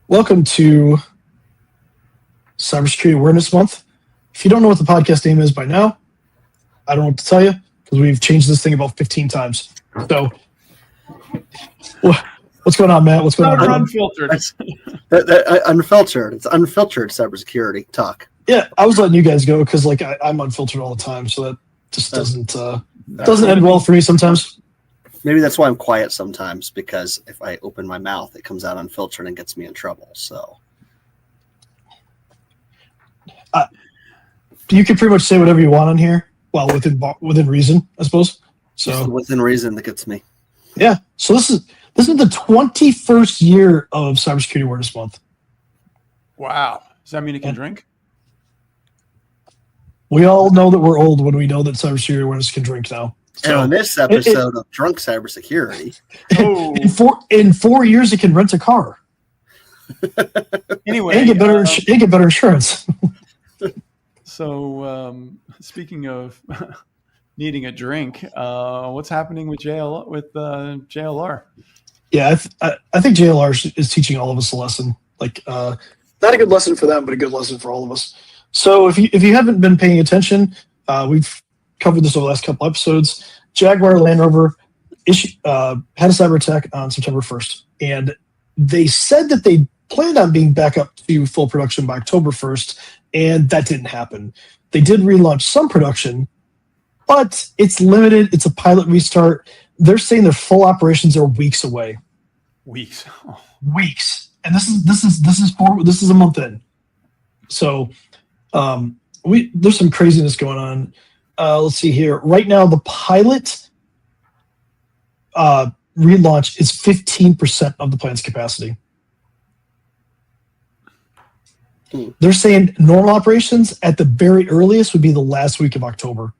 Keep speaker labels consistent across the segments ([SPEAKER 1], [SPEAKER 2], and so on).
[SPEAKER 1] Welcome to Cybersecurity Awareness Month. If you don't know what the podcast name is by now, I don't know what to tell you because we've changed this thing about 15 times. So, what's going on, Matt? What's going on?
[SPEAKER 2] Unfiltered.
[SPEAKER 3] Unfiltered. It's unfiltered cybersecurity talk.
[SPEAKER 1] Yeah, I was letting you guys go because I'm unfiltered all the time, so that just doesn't end well for me sometimes.
[SPEAKER 3] Maybe that's why I'm quiet sometimes, because if I open my mouth, it comes out unfiltered and gets me in trouble. So
[SPEAKER 1] you can pretty much say whatever you want on here, well, within reason, I suppose. So
[SPEAKER 3] within reason that gets me.
[SPEAKER 1] Yeah. So this is the 21st year of Cybersecurity Awareness Month.
[SPEAKER 2] Wow. Does that mean you can drink?
[SPEAKER 1] We all know that we're old when we know that cybersecurity awareness can drink now.
[SPEAKER 3] So, and on this episode of Drunk Cybersecurity,
[SPEAKER 1] in 4 years it can rent a car.
[SPEAKER 2] Anyway,
[SPEAKER 1] and get better insurance.
[SPEAKER 2] So speaking of needing a drink, what's happening with JLR?
[SPEAKER 1] Yeah, I think JLR is teaching all of us a lesson. Not a good lesson for them, but a good lesson for all of us. So if you haven't been paying attention, we've covered this over the last couple episodes. Jaguar Land Rover had a cyber attack on September 1st, and they said that they planned on being back up to full production by October 1st, and that didn't happen. They did relaunch some production, but it's limited. It's a pilot restart. They're saying their full operations are weeks away.
[SPEAKER 2] Weeks. Oh.
[SPEAKER 1] Weeks, and this is a month in. So there's some craziness going on. Let's see here. Right now, the pilot relaunch is 15% of the plant's capacity. They're saying normal operations at the very earliest would be the last week of October.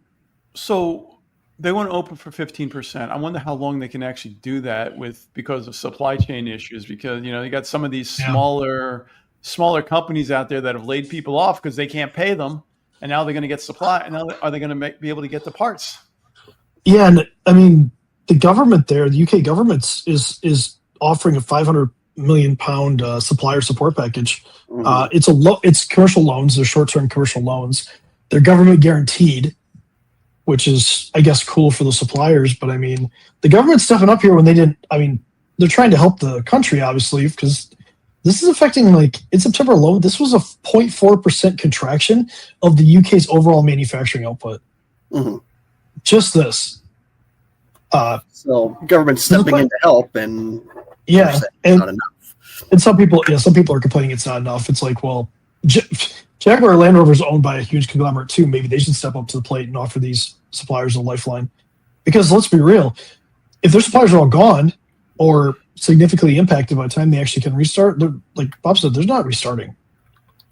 [SPEAKER 2] So they want to open for 15%. I wonder how long they can actually do that because of supply chain issues. Because you got some of these smaller companies out there that have laid people off because they can't pay them, and now they're going to get supply. And now are they going to be able to get the parts? Yeah,
[SPEAKER 1] and I mean the government there, the UK government is offering a £500 million supplier support package. Mm-hmm. It's commercial loans. They're short-term commercial loans. They're government guaranteed, which is, I guess, cool for the suppliers. But I mean, the government's stepping up here when they didn't. I mean, they're trying to help the country, obviously, because this is affecting, in September alone, this was a 0.4% contraction of the UK's overall manufacturing output. Mm-hmm. Just this.
[SPEAKER 3] So government stepping in to help, and
[SPEAKER 1] yeah, and
[SPEAKER 3] not enough.
[SPEAKER 1] And some people are complaining it's not enough. It's like, well, Jaguar Land Rover is owned by a huge conglomerate too. Maybe they should step up to the plate and offer these suppliers a lifeline. Because let's be real, if their suppliers are all gone or significantly impacted by the time they actually can restart, like Bob said, there's not restarting.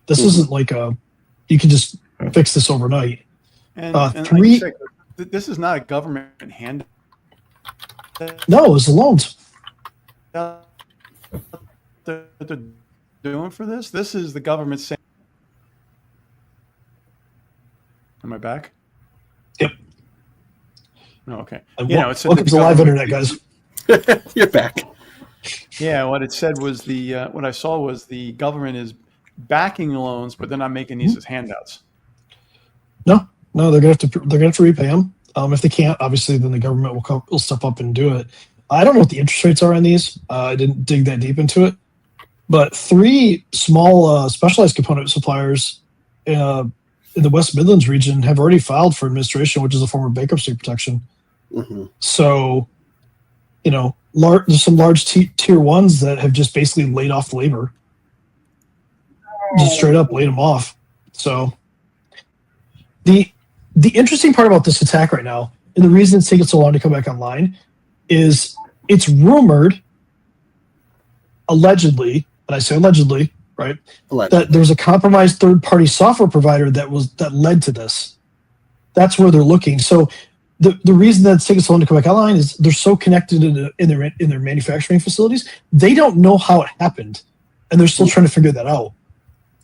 [SPEAKER 1] This isn't like you can just fix this overnight.
[SPEAKER 2] And this is not a government hand.
[SPEAKER 1] No, it's the loans.
[SPEAKER 2] They're doing for this. This is the government saying. Am I back?
[SPEAKER 1] Yep.
[SPEAKER 2] Oh, okay.
[SPEAKER 1] Welcome to live internet, guys.
[SPEAKER 3] You're back.
[SPEAKER 2] Yeah, what it said was what I saw was the government is backing loans, but they're not making these as handouts.
[SPEAKER 1] No, they're gonna have to repay them. If they can't, obviously, then the government will step up and do it. I don't know what the interest rates are on these. I didn't dig that deep into it, but 3 small specialized component suppliers in the West Midlands region have already filed for administration, which is a form of bankruptcy protection. Mm-hmm. So, there's some large tier ones that have just basically laid off labor, just straight up laid them off. So, the interesting part about this attack right now, and the reason it's taking so long to come back online, is it's rumored, allegedly, and I say allegedly, right, that there's a compromised third-party software provider that led to this. That's where they're looking. So the reason that it's taking so long to come back online is they're so connected in their manufacturing facilities, they don't know how it happened, and they're still trying to figure that out.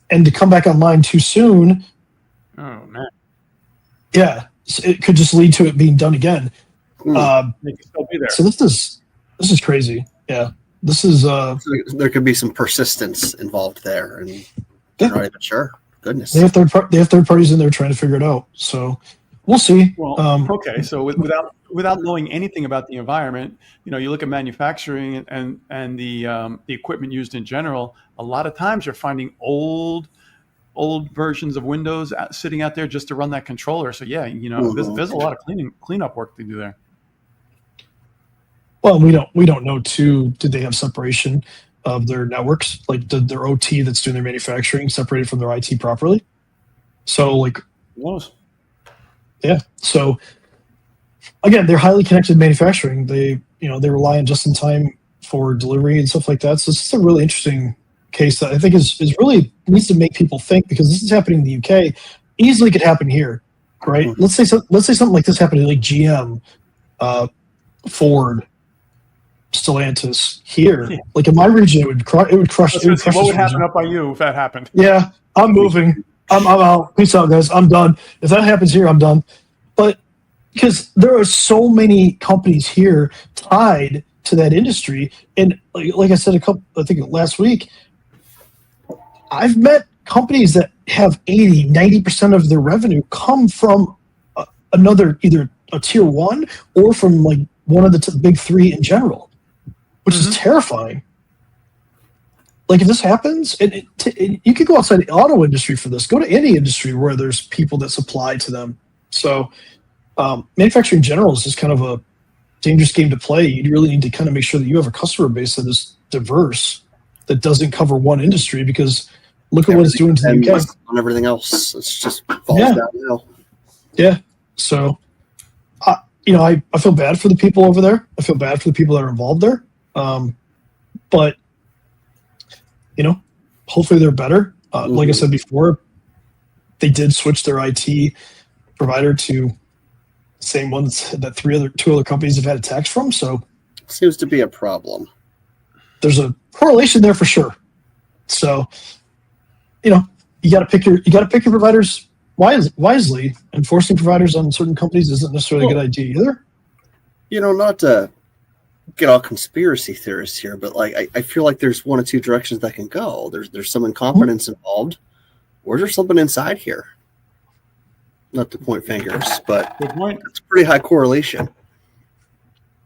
[SPEAKER 1] And to come back online too soon,
[SPEAKER 2] oh man,
[SPEAKER 1] yeah, it could just lead to it being done again.
[SPEAKER 2] They can still be there.
[SPEAKER 1] So this is crazy. Yeah. This is
[SPEAKER 3] So there could be some persistence involved there, and they're not even sure. Goodness,
[SPEAKER 1] they have third parties in there trying to figure it out. So we'll see.
[SPEAKER 2] Well, okay. So without knowing anything about the environment, you look at manufacturing and the equipment used in general. A lot of times you're finding old versions of Windows sitting out there just to run that controller. So yeah, there's a lot of cleanup work to do there.
[SPEAKER 1] Well, we don't know too. Did they have separation of their networks, like their OT that's doing their manufacturing separated from their IT properly? So like,
[SPEAKER 2] Who knows?
[SPEAKER 1] Yeah. So again, they're highly connected manufacturing. They rely on just in time for delivery and stuff like that. So this is a really interesting case that I think is really needs to make people think, because this is happening in the UK. Easily could happen here, right?
[SPEAKER 3] Mm-hmm.
[SPEAKER 1] Let's say something like this happened to like GM, Ford, Stellantis here. Yeah. Like in my region, it would crush. What
[SPEAKER 2] would happen up by you if that happened?
[SPEAKER 1] Yeah, I'm moving. I'm out. Peace out, guys. I'm done. If that happens here, I'm done. But because there are so many companies here tied to that industry, and like I said I think last week, I've met companies that have 80-90% of their revenue come from another, either a tier one or from like one of the big three in general, which is terrifying. Like if this happens, and you could go outside the auto industry for this. Go to any industry where there's people that supply to them. So manufacturing in general is just kind of a dangerous game to play. You really need to kind of make sure that you have a customer base that is diverse, that doesn't cover one industry, because look at what it's doing to the UK.
[SPEAKER 3] On everything else, it's just falls downhill.
[SPEAKER 1] Yeah. So, I feel bad for the people over there. I feel bad for the people that are involved there. But hopefully they're better. Like I said before, they did switch their IT provider to the same one that two other companies have had attacks from. So
[SPEAKER 3] seems to be a problem.
[SPEAKER 1] There's a correlation there for sure. So, you got to pick your providers wisely. Enforcing providers on certain companies isn't necessarily a good idea either.
[SPEAKER 3] Not to get all conspiracy theorists here, but like I feel like there's one or two directions that can go. There's some incompetence involved, or is there something inside here? Not to point fingers, but it's a pretty high correlation.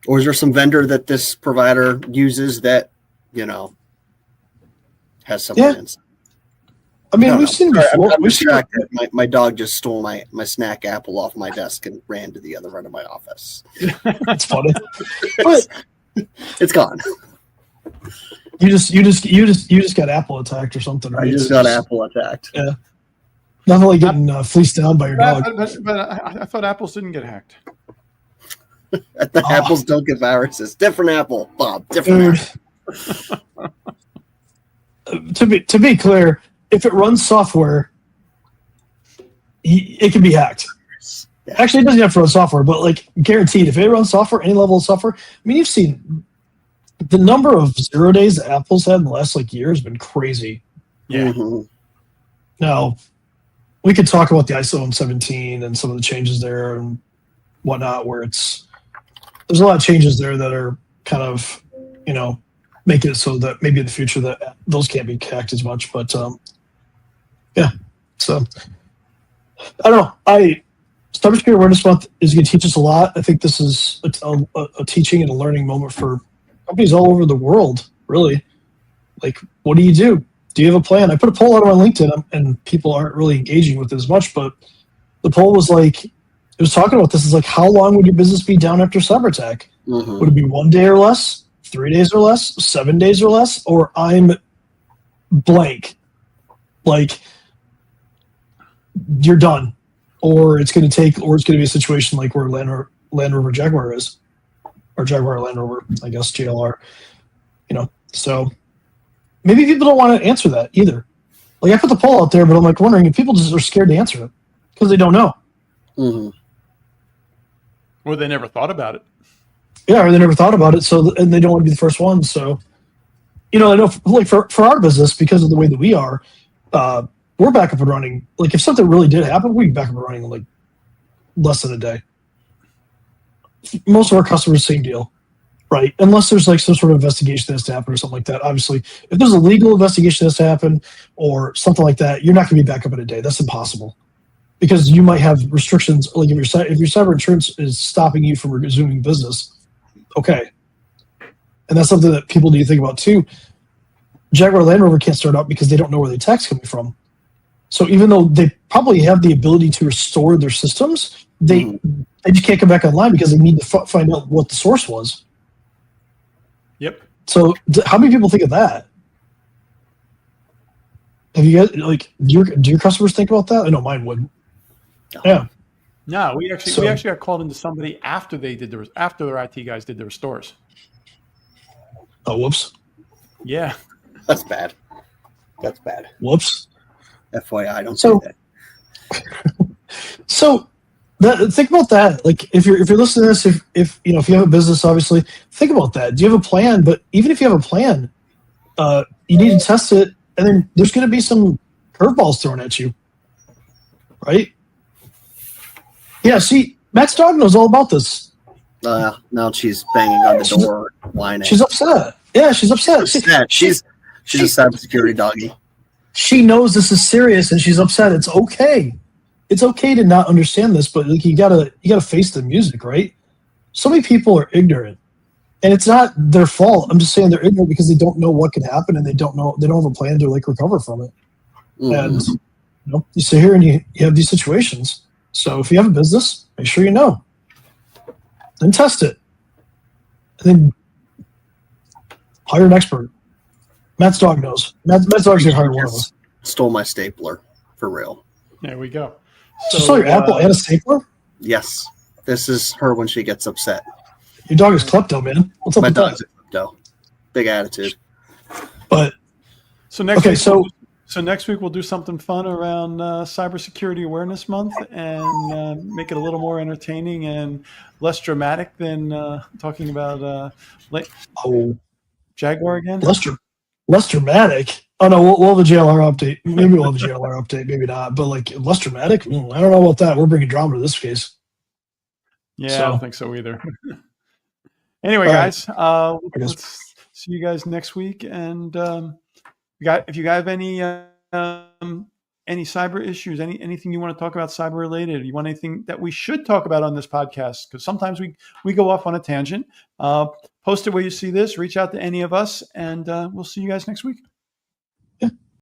[SPEAKER 3] Or is there some vendor that this provider uses that has something inside?
[SPEAKER 1] I mean, we've seen before.
[SPEAKER 3] I'm distracted. My dog just stole my snack apple off my desk and ran to the other end of my office.
[SPEAKER 1] That's funny, but
[SPEAKER 3] it's gone.
[SPEAKER 1] You just got apple attacked or something, right?
[SPEAKER 3] I just got apple attacked.
[SPEAKER 1] Yeah, nothing like getting fleeced down by your dog.
[SPEAKER 2] But I thought apples didn't get hacked.
[SPEAKER 3] The apples don't get viruses. Different apple, Bob. Different apple.
[SPEAKER 1] To be clear, if it runs software, it can be hacked. Yeah. Actually, it doesn't have to run software, but like guaranteed, if it runs software, any level of software. I mean, you've seen the number of 0 days that Apple's had in the last year has been crazy.
[SPEAKER 2] Yeah.
[SPEAKER 3] Mm-hmm.
[SPEAKER 1] Now, we could talk about the ISO 17 and some of the changes there and whatnot, where there's a lot of changes there that are kind of, making it so that maybe in the future that those can't be hacked as much. But yeah, so I don't know. Cybersecurity Awareness Month is going to teach us a lot. I think this is a teaching and a learning moment for companies all over the world, really. Like, what do you do? Do you have a plan? I put a poll out on LinkedIn, and people aren't really engaging with it as much, but the poll was like, it was talking about this. Is like, how long would your business be down after cyber attack? Mm-hmm. Would it be 1 day or less, 3 days or less, 7 days or less, or I'm blank? Like, you're done. Or it's going to be a situation like where Land Rover Jaguar is, or Jaguar Land Rover, I guess, JLR. So maybe people don't want to answer that either. Like, I put the poll out there, but I'm like wondering if people just are scared to answer it because they don't know.
[SPEAKER 3] Mm-hmm.
[SPEAKER 2] Or they never thought about it.
[SPEAKER 1] Yeah, or they never thought about it, and they don't want to be the first ones. So, I know, like for our business, because of the way that we are, we're back up and running. Like, if something really did happen, we'd be back up and running in like less than a day. Most of our customers, same deal, right? Unless there's like some sort of investigation that has to happen or something like that. Obviously, if there's a legal investigation that has to happen or something like that, you're not going to be back up in a day. That's impossible because you might have restrictions. Like if your cyber insurance is stopping you from resuming business, okay, and that's something that people need to think about too. Jaguar Land Rover can't start up because they don't know where the attack's coming from. So even though they probably have the ability to restore their systems, they just can't come back online because they need to find out what the source was.
[SPEAKER 2] Yep.
[SPEAKER 1] So how many people think of that? Have you guys do your customers think about that? I know mine wouldn't. Yeah.
[SPEAKER 2] No, we actually got called into somebody after after their IT guys did their restores.
[SPEAKER 1] Oh, whoops.
[SPEAKER 2] Yeah.
[SPEAKER 3] That's bad. That's bad.
[SPEAKER 1] Whoops.
[SPEAKER 3] FYI, don't say that.
[SPEAKER 1] So think about that. Like if you're listening to this, if you have a business, obviously think about that. Do you have a plan? But even if you have a plan, you need to test it, and then there's going to be some curveballs thrown at you, right? Yeah. See, Matt's dog knows all about this.
[SPEAKER 3] Now she's banging on the door, whining.
[SPEAKER 1] She's upset. Yeah, she's upset.
[SPEAKER 3] She's a cybersecurity doggy.
[SPEAKER 1] She knows this is serious, and she's upset. It's okay. It's okay to not understand this, but like you gotta face the music, right? So many people are ignorant, and it's not their fault. I'm just saying they're ignorant because they don't know what could happen, and they don't have a plan to like recover from it. And you sit here and you have these situations. So if you have a business, make sure you know. Then test it, and then hire an expert. Matt's dog knows. Matt's dog's gonna hire one of us.
[SPEAKER 3] Stole my stapler for real.
[SPEAKER 2] There we go.
[SPEAKER 1] So stole your apple and a stapler?
[SPEAKER 3] Yes. This is her when she gets upset.
[SPEAKER 1] Your dog is klepto, man. What's up
[SPEAKER 3] My
[SPEAKER 1] with
[SPEAKER 3] dog's
[SPEAKER 1] that?
[SPEAKER 3] a klepto. Big attitude.
[SPEAKER 1] But
[SPEAKER 2] so next week we'll do something fun around Cybersecurity Awareness Month and make it a little more entertaining and less dramatic than talking about Jaguar again.
[SPEAKER 1] Less dramatic. Oh no, we'll have a JLR update. Maybe we'll have a JLR update, maybe not. But like less dramatic, I don't know about that. We're bringing drama to this case.
[SPEAKER 2] Yeah, I don't think so either. Anyway, guys, let's see you guys next week. And if you guys have any cyber issues, anything you want to talk about cyber related, you want anything that we should talk about on this podcast, because sometimes we go off on a tangent. Post it where you see this. Reach out to any of us, and we'll see you guys next week.